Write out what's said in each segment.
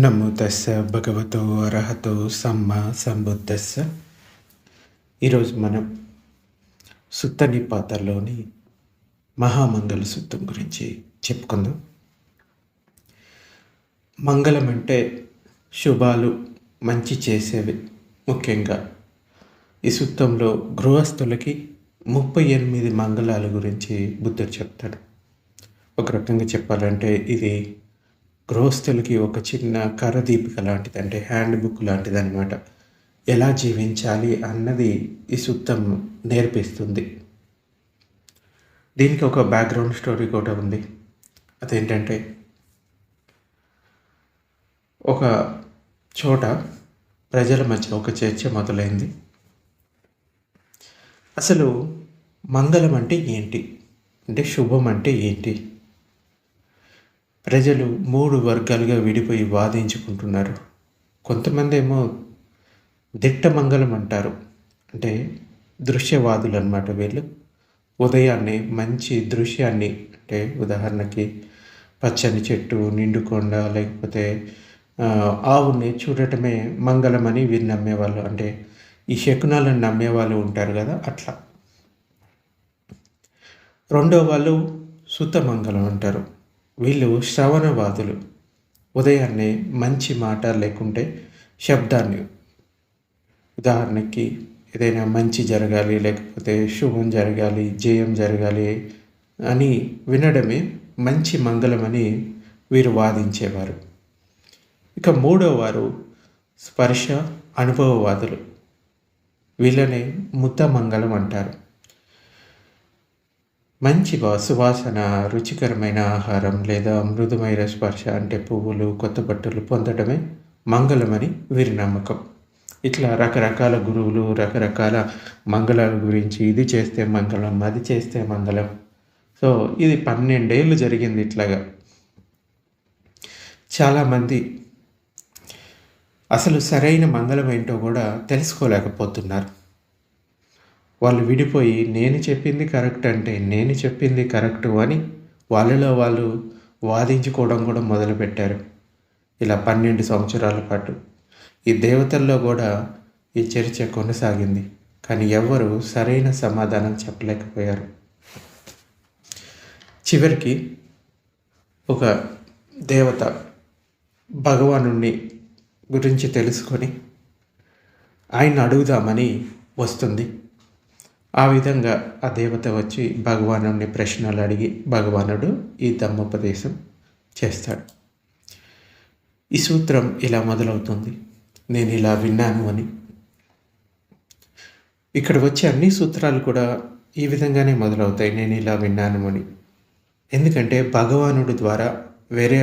నమో తస్స భగవతో అర్హతో సమ్మా సంబుద్ధస్స. ఈరోజు మనం సుత్త నిపాతలోని మహామంగళ సూత్రం గురించి చెప్పుకుందాం. మంగళం అంటే శుభాలు, మంచి చేసేవి. ముఖ్యంగా ఈ సూత్రంలో గృహస్థులకి 38 మంగళాల గురించి బుద్ధుడు చెప్తాడు. ఒక రకంగా చెప్పాలంటే ఇది గృహస్థులకి ఒక చిన్న కరదీపిక లాంటిది, అంటే హ్యాండ్ బుక్ లాంటిది అనమాట. ఎలా జీవించాలి అన్నది ఈ సూత్రం నేర్పిస్తుంది. దీనికి ఒక బ్యాక్గ్రౌండ్ స్టోరీ కూడా ఉంది. అదేంటంటే, ఒక చోట ప్రజల మధ్య ఒక చర్చ మొదలైంది. అసలు మంగళం అంటే ఏంటి, అంటే శుభం అంటే ఏంటి? ప్రజలు 3 వర్గాలుగా విడిపోయి వాదించుకుంటున్నారు. కొంతమంది ఏమో దిట్ట మంగళం అంటారు, అంటే దృశ్యవాదులు అన్నమాట. వీళ్ళు ఉదయాన్నే మంచి దృశ్యాన్ని, అంటే ఉదాహరణకి పచ్చని చెట్టు, నిండుకొండ, లేకపోతే ఆవుని చూడటమే మంగళమని వీళ్ళు నమ్మేవాళ్ళు. అంటే ఈ శకునాలను నమ్మేవాళ్ళు ఉంటారు కదా, అట్లా. రెండో వాళ్ళు సుత మంగళం అంటారు. వీళ్ళు శ్రవణవాదులు. ఉదయాన్నే మంచి మాట లేకుంటే శబ్దాన్ని, ఉదాహరణకి ఏదైనా మంచి జరగాలి, లేకపోతే శుభం జరగాలి, జయం జరగాలి అని వినడమే మంచి మంగళమని వీరు వాదించేవారు. ఇక మూడో వారు స్పర్శ అనుభవవాదులు. వీళ్ళనే ముత మంగళం అంటారు. మంచి సువాసన, రుచికరమైన ఆహారం లేదా మృదుమైన స్పర్శ, అంటే పువ్వులు, కొత్త బట్టలు పొందడమే మంగళమని వీరి నమ్మకం. ఇట్లా రకరకాల గురువులు రకరకాల మంగళాల గురించి, ఇది చేస్తే మంగళం, అది చేస్తే మంగళం. సో ఇది 12 ఏళ్ళు జరిగింది ఇట్లాగా. చాలామంది అసలు సరైన మంగళం ఏంటో కూడా తెలుసుకోలేకపోతున్నారు. వాళ్ళు విడిపోయి నేను చెప్పింది కరెక్ట్ అంటే నేను చెప్పింది కరెక్టు అని వాళ్ళలో వాళ్ళు వాదించుకోవడం కూడా మొదలుపెట్టారు. ఇలా 12 సంవత్సరాల పాటు ఈ దేవతల్లో కూడా ఈ చర్చ కొనసాగింది. కానీ ఎవ్వరూ సరైన సమాధానం చెప్పలేకపోయారు. చివరికి ఒక దేవత భగవానుణ్ణి గురించి తెలుసుకొని ఆయన అడుగుదామని వస్తుంది. ఆ విధంగా ఆ దేవత వచ్చి భగవానుడిని ప్రశ్నలు అడిగి భగవానుడు ఈ ధమ్మోపదేశం చేస్తాడు. ఈ సూత్రం ఇలా మొదలవుతుంది: నేను ఇలా విన్నాను అని. ఇక్కడ వచ్చే అన్ని సూత్రాలు కూడా ఈ విధంగానే మొదలవుతాయి, నేను ఇలా విన్నాను అని. ఎందుకంటే భగవానుడి ద్వారా వేరే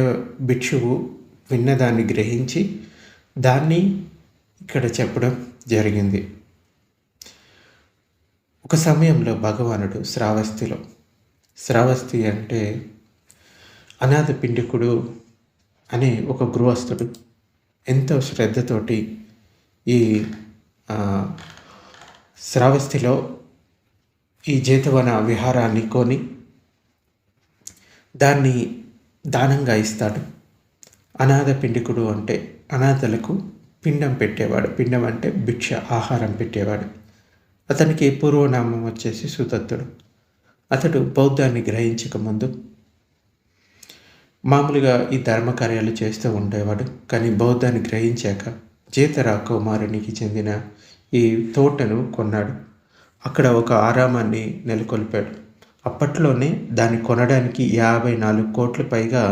భిక్షువు విన్నదాన్ని గ్రహించి దాన్ని ఇక్కడ చెప్పడం జరిగింది. ఒక సమయంలో భగవానుడు శ్రావస్తి అంటే అనాథ పిండికుడు అనే ఒక గృహస్థుడు ఎంతో శ్రద్ధతోటి ఈ శ్రావస్తిలో ఈ జేతవన విహారాన్ని కొని దాన్ని దానంగా ఇస్తాడు. అనాథ పిండికుడు అంటే అనాథలకు పిండం పెట్టేవాడు. పిండం అంటే భిక్ష, ఆహారం పెట్టేవాడు. అతనికి పూర్వనామం వచ్చేసి సుదత్తుడు. అతడు బౌద్ధాన్ని గ్రహించకముందు మామూలుగా ఈ ధర్మకార్యాలు చేస్తూ ఉండేవాడు. కానీ బౌద్ధాన్ని గ్రహించాక జేతరా కుమారునికి చెందిన ఈ తోటను కొన్నాడు. అక్కడ ఒక ఆరామాన్ని నెలకొల్పాడు. అప్పట్లోనే దాన్ని కొనడానికి 54 కోట్ల పైగా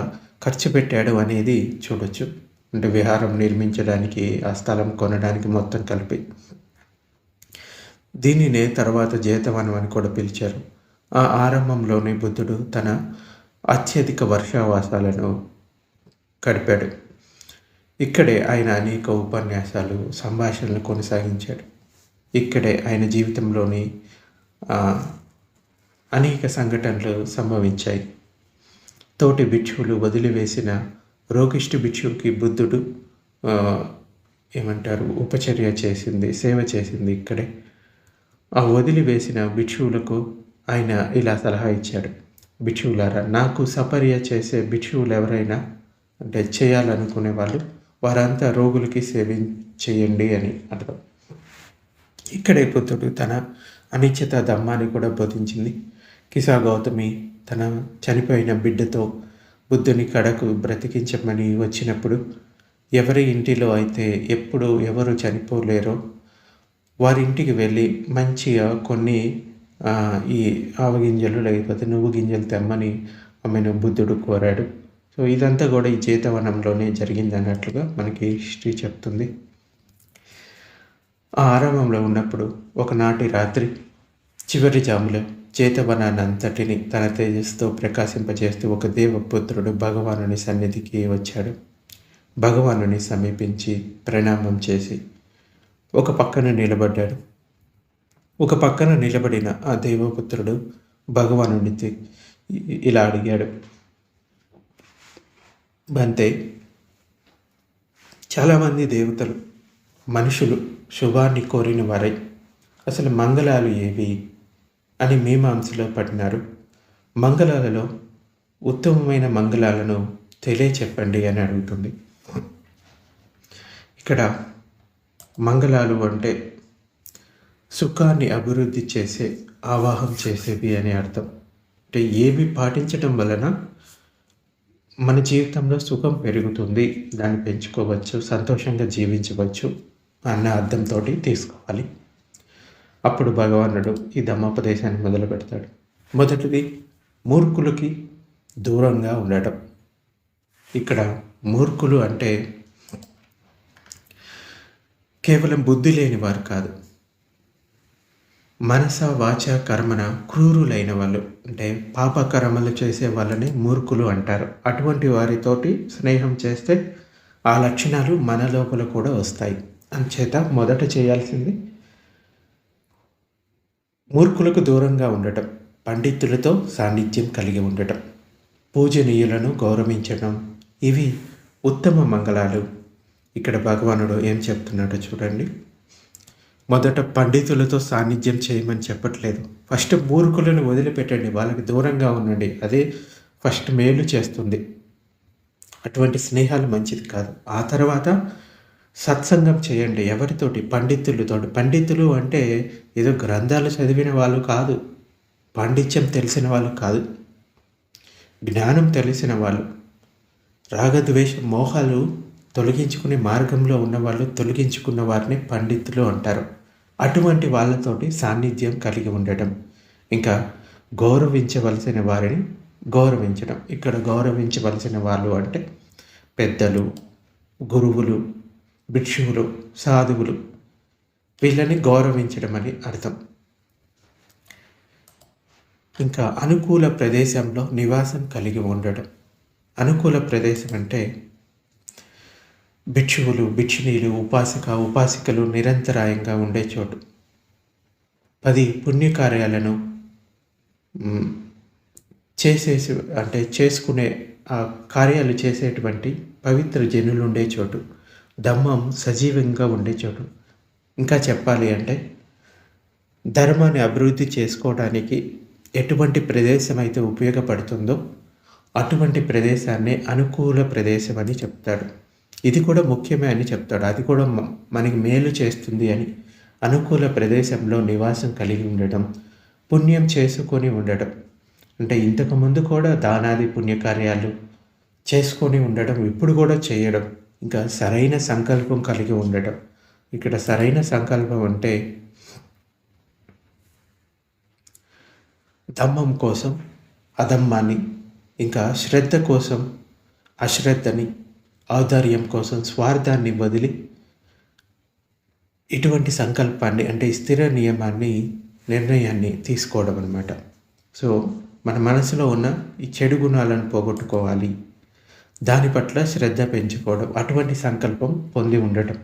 ఖర్చు పెట్టాడు అనేది చూడొచ్చు. అంటే విహారం నిర్మించడానికి, ఆ స్థలం కొనడానికి మొత్తం కలిపి. దీనినే తర్వాత జేతవనం అని కూడా పిలిచారు. ఆ ఆరంభంలోనే బుద్ధుడు తన అత్యధిక వర్షావాసాలను గడిపాడు. ఇక్కడే ఆయన అనేక ఉపన్యాసాలు, సంభాషణలు కొనసాగించాడు. ఇక్కడే ఆయన జీవితంలోని అనేక సంఘటనలు సంభవించాయి. తోటి భిక్షువులు వదిలివేసిన రోగిష్టి భిక్షువుకి బుద్ధుడు ఉపచర్య చేసింది, సేవ చేసింది ఇక్కడే. ఆ వదిలివేసిన భిక్షువులకు ఆయన ఇలా సలహా ఇచ్చాడు: భిక్షువులారా, నాకు సపర్య చేసే భిక్షువులు ఎవరైనా అంటే చేయాలనుకునే వాళ్ళు వారంతా రోగులకి చేయండి అని అర్థం. ఇక్కడే బుద్ధుడు తన అనిశ్చిత ధమ్మాన్ని కూడా బోధించింది. కిసా గౌతమి తన చనిపోయిన బిడ్డతో బుద్ధుని కడకు బ్రతికించమని వచ్చినప్పుడు, ఎవరి ఇంటిలో అయితే ఎప్పుడు ఎవరు చనిపోలేరో వారింటికి వెళ్ళి మంచిగా కొన్ని ఈ ఆవగింజలు లేకపోతే నువ్వు గింజలు తెమ్మని ఆమెను బుద్ధుడు కోరాడు. సో ఇదంతా కూడా ఈ చేతవనంలోనే జరిగింది అన్నట్లుగా మనకి హిస్టరీ చెప్తుంది. ఆ ఆరంభంలో ఉన్నప్పుడు ఒకనాటి రాత్రి చివరి జాములో చేతవనాన్ని అంతటిని తన తేజస్సుతో ప్రకాశింపజేస్తూ ఒక దేవపుత్రుడు భగవానుని సన్నిధికి వచ్చాడు. భగవానుని సమీపించి ప్రణామం చేసి ఒక పక్కన నిలబడ్డాడు. ఒక పక్కన నిలబడిన ఆ దేవపుత్రుడు భగవానుని ఇలా అడిగాడు, బంతే, చాలామంది దేవతలు మనుషులు శుభాన్ని కోరిన వారై అసలు మంగళాలు ఏవి అని మీమాంసలో పడినారు. మంగళాలలో ఉత్తమమైన మంగళాలను తెలియచెప్పండి అని అడుగుతుంది. ఇక్కడ మంగళాలు అంటే సుఖాన్ని అభివృద్ధి చేసే, ఆవాహం చేసేవి అని అర్థం. అంటే ఏవి పాటించడం వలన మన జీవితంలో సుఖం పెరుగుతుంది, దాన్ని పెంచుకోవచ్చు, సంతోషంగా జీవించవచ్చు అన్న అర్థంతో తీసుకోవాలి. అప్పుడు భగవానుడు ఈ ధమ్మోపదేశాన్ని మొదలు పెడతాడు. మొదటిది మూర్ఖులకి దూరంగా ఉండటం. ఇక్కడ మూర్ఖులు అంటే కేవలం బుద్ధి లేని వారు కాదు, మనస వాచ కర్మన క్రూరులైన వాళ్ళు, అంటే పాపకర్మలు చేసే వాళ్ళని మూర్ఖులు అంటారు. అటువంటి వారితోటి స్నేహం చేస్తే ఆ లక్షణాలు మన లోపల కూడా వస్తాయి. అంచేత మొదట చేయాల్సింది మూర్ఖులకు దూరంగా ఉండటం, పండితులతో సాన్నిధ్యం కలిగి ఉండటం, పూజనీయులను గౌరవించడం, ఇవి ఉత్తమ మంగళాలు. ఇక్కడ భగవానుడు ఏం చెప్తున్నాడో చూడండి. మొదట పండితులతో సాన్నిధ్యం చేయమని చెప్పట్లేదు. ఫస్ట్ మూర్ఖులను వదిలిపెట్టండి, వాళ్ళకి దూరంగా ఉండండి. అదే ఫస్ట్ మేలు చేస్తుంది. అటువంటి స్నేహాలు మంచిది కాదు. ఆ తర్వాత సత్సంగం చేయండి. ఎవరితోటి? పండితులతోటి. పండితులు అంటే ఏదో గ్రంథాలు చదివిన వాళ్ళు కాదు, పాండిత్యం తెలిసిన వాళ్ళు కాదు, జ్ఞానం తెలిసిన వాళ్ళు, రాగద్వేష మోహాలు తొలగించుకునే మార్గంలో ఉన్నవాళ్ళు, తొలగించుకున్న వారిని పండితులు అంటారు. అటువంటి వాళ్ళతోటి సాన్నిధ్యం కలిగి ఉండటం, ఇంకా గౌరవించవలసిన వారిని గౌరవించడం. ఇక్కడ గౌరవించవలసిన వాళ్ళు అంటే పెద్దలు, గురువులు, భిక్షువులు, సాధువులు, వీళ్ళని గౌరవించడం అని అర్థం. ఇంకా అనుకూల ప్రదేశంలో నివాసం కలిగి ఉండడం. అనుకూల ప్రదేశం అంటే భిక్షువులు, భిక్షునీలు, ఉపాసికలు నిరంతరాయంగా ఉండే చోటు. 10 పుణ్యకార్యాలను చేసుకునే ఆ కార్యాలు చేసేటువంటి పవిత్ర జనులు ఉండే చోటు. ధమ్మం సజీవంగా ఉండే చోటు. ఇంకా చెప్పాలి అంటే ధర్మాన్ని అభివృద్ధి చేసుకోవడానికి ఎటువంటి ప్రదేశం అయితే ఉపయోగపడుతుందో అటువంటి ప్రదేశాన్ని అనుకూల ప్రదేశం అని చెప్తాడు. ఇది కూడా ముఖ్యమే అని చెప్తాడు. అది కూడా మనకి మేలు చేస్తుంది అని. అనుకూల ప్రదేశంలో నివాసం కలిగి ఉండటం, పుణ్యం చేసుకొని ఉండటం, అంటే ఇంతకుముందు కూడా దానాది పుణ్యకార్యాలు చేసుకొని ఉండటం, ఇప్పుడు కూడా చేయడం, ఇంకా సరైన సంకల్పం కలిగి ఉండటం. ఇక్కడ సరైన సంకల్పం అంటే ధమ్మం కోసం అధమ్మాన్ని, ఇంకా శ్రద్ధ కోసం అశ్రద్ధని, ఔదార్యం కోసం స్వార్థాన్ని వదిలి ఇటువంటి సంకల్పాన్ని అంటే స్థిర నిర్ణయాన్ని తీసుకోవడం అన్నమాట. సో మన మనసులో ఉన్న ఈ చెడు గుణాలను పోగొట్టుకోవాలి, దాని పట్ల శ్రద్ధ పెంచుకోవడం, అటువంటి సంకల్పం పొంది ఉండటం.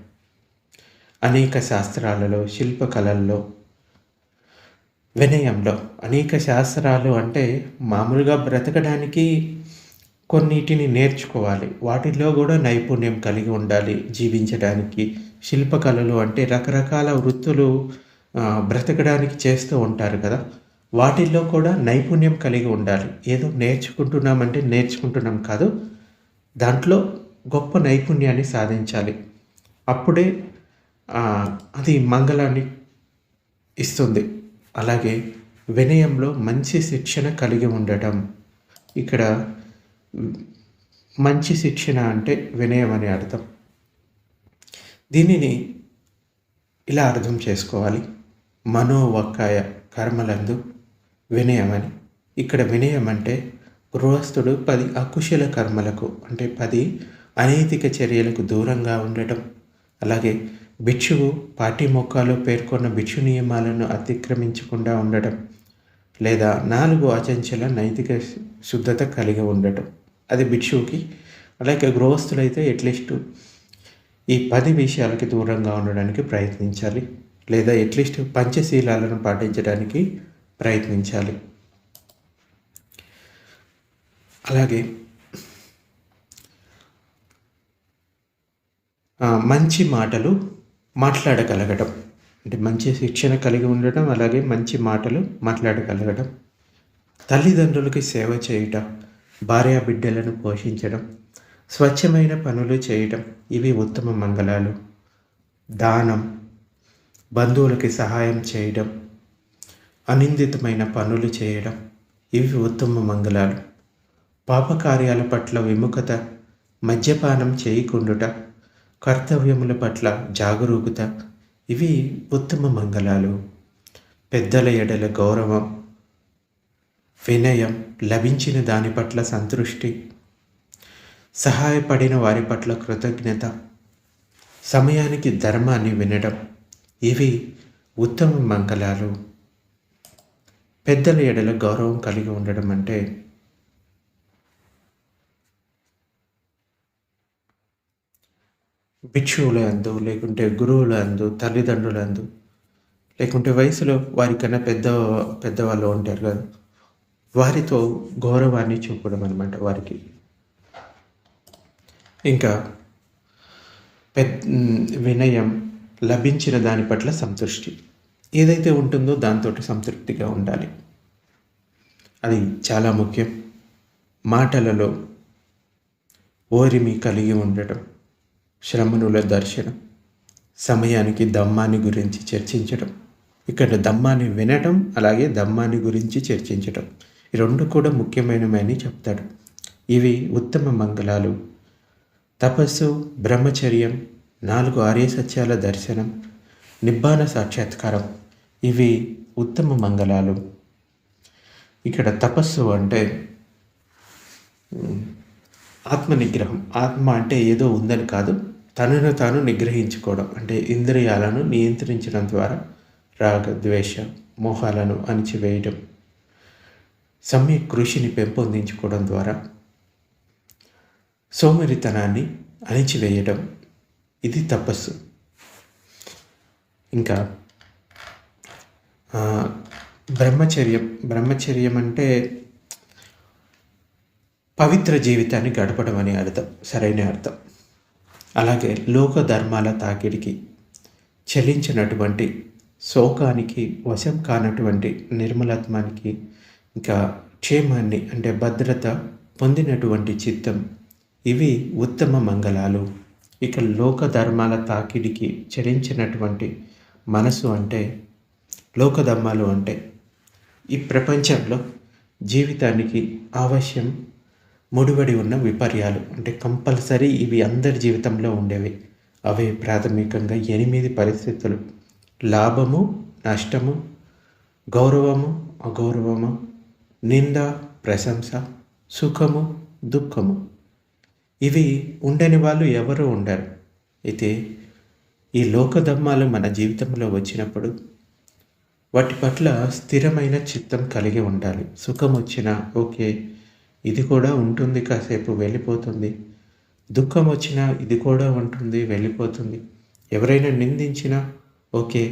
అనేక శాస్త్రాలలో, శిల్పకళల్లో, వినయంలో, అనేక శాస్త్రాలు అంటే మామూలుగా బ్రతకడానికి కొన్నిటిని నేర్చుకోవాలి, వాటిల్లో కూడా నైపుణ్యం కలిగి ఉండాలి జీవించడానికి. శిల్పకళలు అంటే రకరకాల వృత్తులు బ్రతకడానికి చేస్తూ ఉంటారు కదా, వాటిల్లో కూడా నైపుణ్యం కలిగి ఉండాలి. ఏదో నేర్చుకుంటున్నాం కాదు, దాంట్లో గొప్ప నైపుణ్యాన్ని సాధించాలి. అప్పుడే అది మంగళాన్ని ఇస్తుంది. అలాగే వినయంలో మంచి శిక్షణ కలిగి ఉండటం. ఇక్కడ మంచి శిక్షణ అంటే వినయం అని అర్థం. దీనిని ఇలా అర్థం చేసుకోవాలి. మనోవక్కాయ కర్మలందు వినయమని. ఇక్కడ వినయం అంటే గృహస్థుడు 10 అకుశల కర్మలకు అంటే 10 అనైతిక చర్యలకు దూరంగా ఉండటం. అలాగే భిక్షువు పాఠ్యమొక్కాలో పేర్కొన్న భిక్షు నియమాలను అతిక్రమించకుండా ఉండటం. లేదా 4 అచంచల నైతిక శుద్ధత కలిగి ఉండటం. అది భిక్షువుకి. అలాగే గృహస్థులైతే అట్లీస్ట్ ఈ 10 విషయాలకి దూరంగా ఉండడానికి ప్రయత్నించాలి. లేదా అట్లీస్ట్ పంచశీలాలను పాటించడానికి ప్రయత్నించాలి. అలాగే మంచి మాటలు మాట్లాడగలగడం అంటే మంచి శిక్షణ కలిగి ఉండటం. అలాగే మంచి మాటలు మాట్లాడగలగడం. తల్లిదండ్రులకి సేవ చేయటం, భార్య బిడ్డలను పోషించడం, స్వచ్ఛమైన పనులు చేయటం ఇవి ఉత్తమ మంగళాలు. దానం, బంధువులకి సహాయం చేయడం, అనిందితమైన పనులు చేయడం ఇవి ఉత్తమ మంగళాలు. పాపకార్యాల పట్ల విముఖత, మద్యపానం చేయకుండుట, కర్తవ్యముల పట్ల జాగరూకత ఇవి ఉత్తమ మంగళాలు. పెద్దల ఎడల గౌరవం, వినయం, లభించిన దాని పట్ల సంతృష్టి, సహాయపడిన వారి పట్ల కృతజ్ఞత, సమయానికి ధర్మాన్ని వినడం ఇవి ఉత్తమ మంగళాలు. పెద్దల ఎడల గౌరవం కలిగి ఉండడం అంటే భిక్షువుల అందు, లేకుంటే గురువుల అందు, తల్లిదండ్రుల అందు, లేకుంటే వయసులో వారికన్నా పెద్దవాళ్ళు ఉంటారు కదా, వారితో గౌరవాన్ని చూపడం అనమాట వారికి. ఇంకా వినయం, లభించిన దాని పట్ల సంతృష్టి, ఏదైతే ఉంటుందో దాంతో సంతృప్తిగా ఉండాలి. అది చాలా ముఖ్యం. మాటలలో ఓరిమి కలిగి ఉండటం, శ్రమణుల దర్శనం, సమయానికి దమ్మాన్ని గురించి చర్చించడం. ఇక్కడ దమ్మాన్ని వినడం, అలాగే దమ్మాన్ని గురించి చర్చించడం ఈ రెండు కూడా ముఖ్యమైనవని చెప్తాడు. ఇవి ఉత్తమ మంగళాలు. తపస్సు, బ్రహ్మచర్యం, 4 ఆర్య సత్యాల దర్శనం, నిబ్బాన సాక్షాత్కారం ఇవి ఉత్తమ మంగళాలు. ఇక్కడ తపస్సు అంటే ఆత్మ నిగ్రహం. ఆత్మ అంటే ఏదో ఉందని కాదు, తనను తాను నిగ్రహించుకోవడం అంటే ఇంద్రియాలను నియంత్రించడం ద్వారా రాగ, ద్వేష, మోహాలను అణిచివేయడం, సమ్యక్ కృషిని పెంపొందించుకోవడం ద్వారా సోమరితనాన్ని అణిచివేయడం ఇది తపస్సు. ఇంకా బ్రహ్మచర్యం అంటే పవిత్ర జీవితాన్ని గడపడం అని అర్థం, సరైన అర్థం. అలాగే లోక ధర్మాల తాకిడికి చెలించినటువంటి, శోకానికి వశం కానటువంటి నిర్మలత్వానికి, ఇంకా క్షేమాన్ని అంటే భద్రత పొందినటువంటి చిత్తం ఇవి ఉత్తమ మంగళాలు. ఇక లోక ధర్మాల తాకిడికి చెలించినటువంటి మనసు అంటే లోకధర్మాలు అంటే ఈ ప్రపంచంలో జీవితానికి అవశ్యం ముడిపడి ఉన్న విపర్యాలు అంటే కంపల్సరీ ఇవి అందరి జీవితంలో ఉండేవి. అవి ప్రాథమికంగా 8 పరిస్థితులు: లాభము, నష్టము, గౌరవము, అగౌరవము, నింద, ప్రశంస, సుఖము, దుఃఖము. ఇవి ఉండని వాళ్ళు ఎవరూ ఉండరు. అయితే ఈ లోకధర్మాలు మన జీవితంలో వచ్చినప్పుడు వాటి పట్ల స్థిరమైన చిత్తం కలిగి ఉండాలి. సుఖం వచ్చినా ఓకే, ఇది కూడా ఉంటుంది, కాసేపు వెళ్ళిపోతుంది. దుఃఖం వచ్చినా ఇది కూడా ఉంటుంది, వెళ్ళిపోతుంది. ఎవరైనా నిందించినా ఓకే,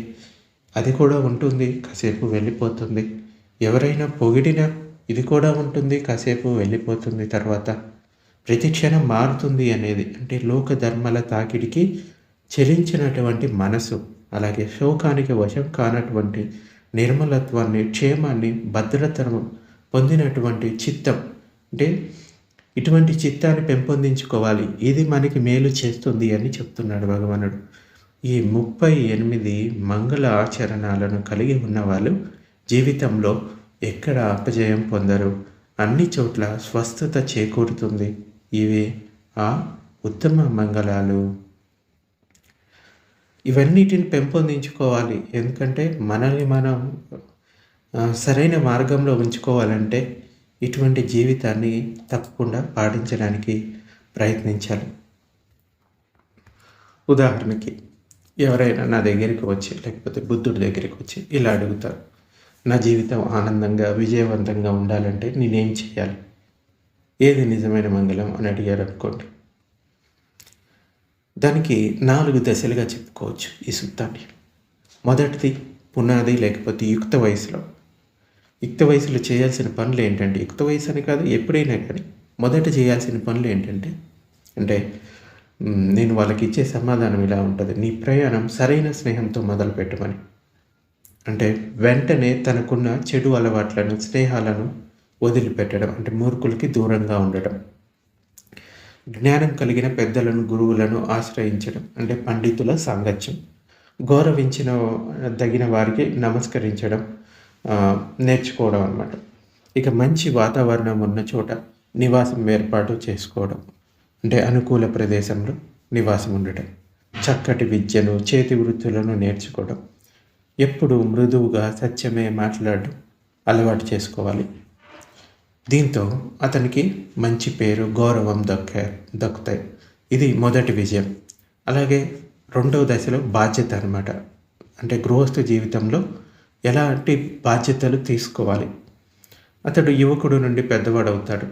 అది కూడా ఉంటుంది, కాసేపు వెళ్ళిపోతుంది. ఎవరైనా పొగిడినా ఇది కూడా ఉంటుంది, కాసేపు వెళ్ళిపోతుంది. తర్వాత ప్రతి క్షణం మారుతుంది అనేది అంటే లోక ధర్మాల తాకిడికి చెలించినటువంటి మనసు, అలాగే శోకానికి వశం కానటువంటి నిర్మలత్వాన్ని, క్షేమాన్ని, భద్రతను పొందినటువంటి చిత్తం అంటే ఇటువంటి చిత్తాన్ని పెంపొందించుకోవాలి. ఇది మనకి మేలు చేస్తుంది అని చెప్తున్నాడు భగవానుడు. ఈ 38 మంగళ ఆచరణాలను కలిగి ఉన్నవాళ్ళు జీవితంలో ఎక్కడ అపజయం పొందరు. అన్ని చోట్ల స్వస్థత చేకూరుతుంది. ఇవే ఆ ఉత్తమ మంగళాలు. ఇవన్నిటిని పెంపొందించుకోవాలి. ఎందుకంటే మనల్ని మనం సరైన మార్గంలో ఉంచుకోవాలంటే ఇటువంటి జీవితాన్ని తప్పకుండా పాటించడానికి ప్రయత్నించాలి. ఉదాహరణకి ఎవరైనా నా దగ్గరికి వచ్చి లేకపోతే బుద్ధుడి దగ్గరికి వచ్చి ఇలా అడుగుతారు, నా జీవితం ఆనందంగా విజయవంతంగా ఉండాలంటే నేనేం చేయాలి, ఏది నిజమైన మంగళం అని అడిగారు అనుకోండి. దానికి 4 దశలుగా చెప్పుకోవచ్చు ఈ సూత్రాన్ని. మొదటిది పునాది లేకపోతే యుక్త వయసులో. యుక్త వయసులో చేయాల్సిన పనులు ఏంటంటే, యుక్త వయసు అని కాదు ఎప్పుడైనా కానీ మొదట చేయాల్సిన పనులు ఏంటంటే, అంటే నేను వాళ్ళకి ఇచ్చే సమాధానం ఇలా ఉంటుంది, నీ ప్రయాణం సరైన స్నేహంతో మొదలు పెట్టమని. అంటే వెంటనే తనకున్న చెడు అలవాట్లను స్నేహాలను వదిలిపెట్టడం, అంటే మూర్ఖులకి దూరంగా ఉండడం. జ్ఞానం కలిగిన పెద్దలను గురువులను ఆశ్రయించడం, అంటే పండితుల సాంగత్యం. గౌరవించిన తగిన వారికి నమస్కరించడం నేర్చుకోవడం అన్నమాట. ఇక మంచి వాతావరణం ఉన్న చోట నివాసం ఏర్పాటు చేసుకోవడం, అంటే అనుకూల ప్రదేశంలో నివాసం ఉండటం. చక్కటి విద్యను చేతి వృత్తులను నేర్చుకోవడం. ఎప్పుడు మృదువుగా సత్యమే మాట్లాడడం అలవాటు చేసుకోవాలి. దీంతో అతనికి మంచి పేరు గౌరవం దక్కుతాయి. ఇది మొదటి విజయం. అలాగే రెండవ దశలో బాధ్యత అనమాట. అంటే గృహస్థ జీవితంలో ఎలాంటి బాధ్యతలు తీసుకోవాలి. అతడు యువకుడు నుండి పెద్దవాడు అవుతాడు.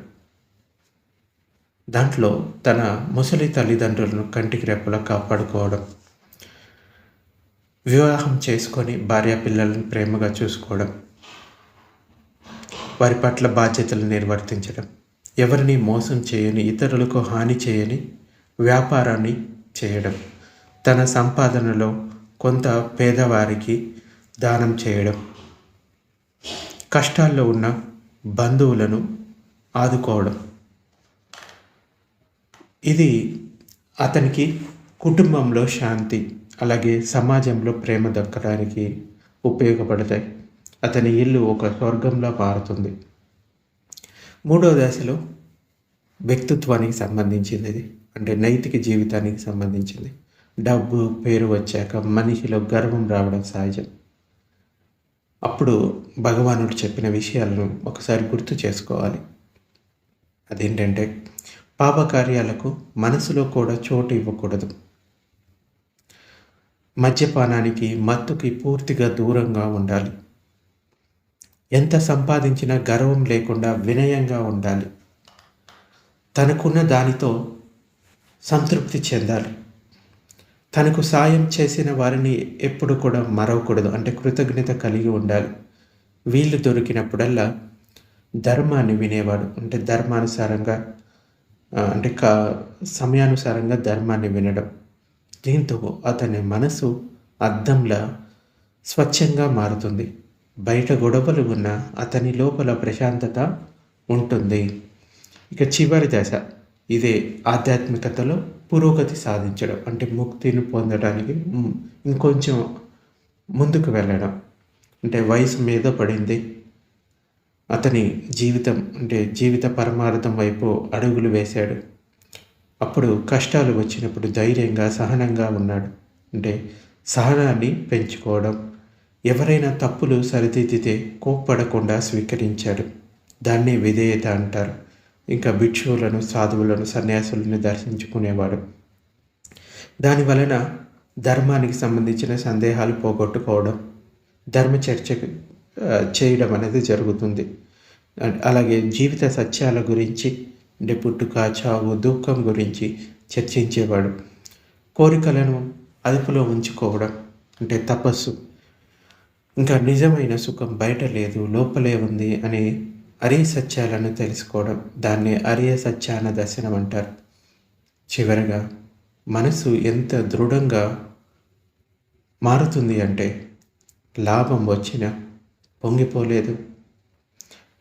దాంట్లో తన ముసలి తల్లిదండ్రులను కంటికి రెప్పలా కాపాడుకోవడం, వివాహం చేసుకొని భార్య పిల్లలను ప్రేమగా చూసుకోవడం, వారి పట్ల బాధ్యతలు నిర్వర్తించడం, ఎవరిని మోసం చేయని, ఇతరులకు హాని చేయని వ్యాపారాన్ని చేయడం, తన సంపాదనలో కొంత పేదవారికి దానం చేయడం, కష్టాల్లో ఉన్న బంధువులను ఆదుకోవడం. ఇది అతనికి కుటుంబంలో శాంతి, అలాగే సమాజంలో ప్రేమ దక్కడానికి ఉపయోగపడతాయి. అతని ఇల్లు ఒక స్వర్గంలా మారుతుంది. మూడవ దశలో వ్యక్తిత్వానికి సంబంధించింది. ఇది అంటే నైతిక జీవితానికి సంబంధించింది. డబ్బు పేరు వచ్చాక మనిషిలో గర్వం రావడం సహజం. అప్పుడు భగవానుడు చెప్పిన విషయాలను ఒకసారి గుర్తు చేసుకోవాలి. అదేంటంటే, పాపకార్యాలకు మనసులో కూడా చోటు ఇవ్వకూడదు. మద్యపానానికి మత్తుకి పూర్తిగా దూరంగా ఉండాలి. ఎంత సంపాదించినా గర్వం లేకుండా వినయంగా ఉండాలి. తనకున్న దానితో సంతృప్తి చెందాలి. తనకు సాయం చేసిన వారిని ఎప్పుడు కూడా మరవకూడదు, అంటే కృతజ్ఞత కలిగి ఉండాలి. వీళ్ళు దొరికినప్పుడల్లా ధర్మాన్ని వినేవాడు, అంటే ధర్మానుసారంగా అంటే సమయానుసారంగా ధర్మాన్ని వినడం. దీంతో అతని మనసు అద్దంలా స్వచ్ఛంగా మారుతుంది. బయట గొడవలు ఉన్న అతని లోపల ప్రశాంతత ఉంటుంది. ఇక చివరి దశ ఇదే ఆధ్యాత్మికతలో పురోగతి సాధించడం, అంటే ముక్తిని పొందడానికి ఇంకొంచెం ముందుకు వెళ్ళడం. అంటే వయసు మీద పడింది, అతని జీవితం అంటే జీవిత పరమార్థం వైపు అడుగులు వేశాడు. అప్పుడు కష్టాలు వచ్చినప్పుడు ధైర్యంగా సహనంగా ఉన్నాడు. అంటే సహనాన్ని పెంచుకోవడం. ఎవరైనా తప్పులు సరిదిద్దితే కోప్పడకుండా స్వీకరించాడు. దాన్ని విధేయత అంటారు. ఇంకా భిక్షువులను, సాధువులను, సన్యాసులను దర్శించుకునేవాడు. దాని వలన ధర్మానికి సంబంధించిన సందేహాలు పోగొట్టుకోవడం, ధర్మచర్చ చేయడం అనేది జరుగుతుంది. అలాగే జీవిత సత్యాల గురించి, అంటే పుట్టుక, చావు, దుఃఖం గురించి చర్చించేవాడు. కోరికలను అదుపులో ఉంచుకోవడం, అంటే తపస్సు. ఇంకా నిజమైన సుఖం బయట లేదు, లోపలే ఉంది అని అరియ సత్యాలను తెలుసుకోవడం. దాన్ని అరియ సత్యాన దర్శనం అంటారు. చివరగా మనసు ఎంత దృఢంగా మారుతుంది అంటే, లాభం వచ్చినా పొంగిపోలేదు,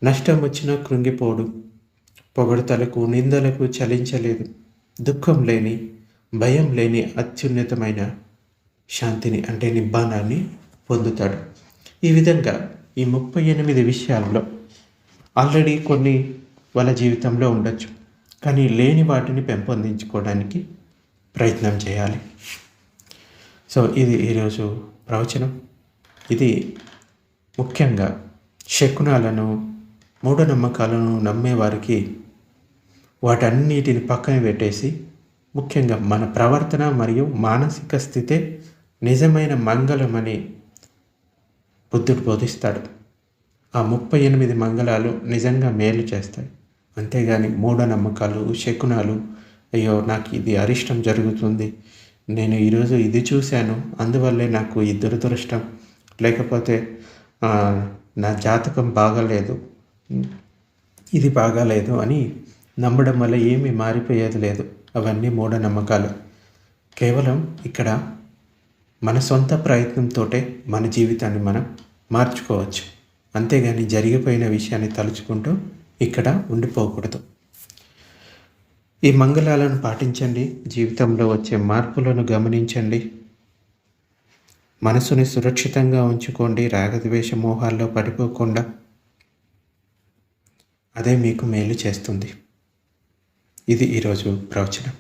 నష్టం వచ్చినా కృంగిపోడు, పొగడ్తలకు, నిందలకు చలించలేదు. దుఃఖం లేని, భయం లేని అత్యున్నతమైన శాంతిని అంటే నిబ్బానాన్ని పొందుతాడు. ఈ విధంగా ఈ 38 విషయాల్లో ఆల్రెడీ కొన్ని వాళ్ళ జీవితంలో ఉండొచ్చు, కానీ లేని వాటిని పెంపొందించుకోవడానికి ప్రయత్నం చేయాలి. సో ఇది ఈరోజు ప్రవచనం. ఇది ముఖ్యంగా శకునాలను, మూఢనమ్మకాలను నమ్మేవారికి వాటన్నిటిని పక్కన పెట్టేసి ముఖ్యంగా మన ప్రవర్తన మరియు మానసిక స్థితే నిజమైన మంగళమని బుద్ధుడు బోధిస్తాడు. ఆ 38 మంగళాలు నిజంగా మేలు చేస్తాయి. అంతేగాని మూఢనమ్మకాలు, శకునాలు, అయ్యో నాకు ఇది అరిష్టం జరుగుతుంది, నేను ఈరోజు ఇది చూశాను అందువల్లే నాకు ఈ దురదృష్టం, లేకపోతే నా జాతకం బాగాలేదు, ఇది బాగాలేదు అని నమ్మడం వల్ల ఏమీ మారిపోయేది లేదు. అవన్నీ మూఢనమ్మకాలు. కేవలం ఇక్కడ మన సొంత ప్రయత్నంతో మన జీవితాన్ని మనం మార్చుకోవచ్చు. అంతేగాని జరిగిపోయిన విషయాన్ని తలుచుకుంటూ ఇక్కడ ఉండిపోకూడదు. ఈ మంగళాలను పాటించండి. జీవితంలో వచ్చే మార్పులను గమనించండి. మనసుని సురక్షితంగా ఉంచుకోండి. రాగద్వేష మోహాల్లో పడిపోకుండా. అదే మీకు మేలు చేస్తుంది. ఇది ఈరోజు ప్రవచనం.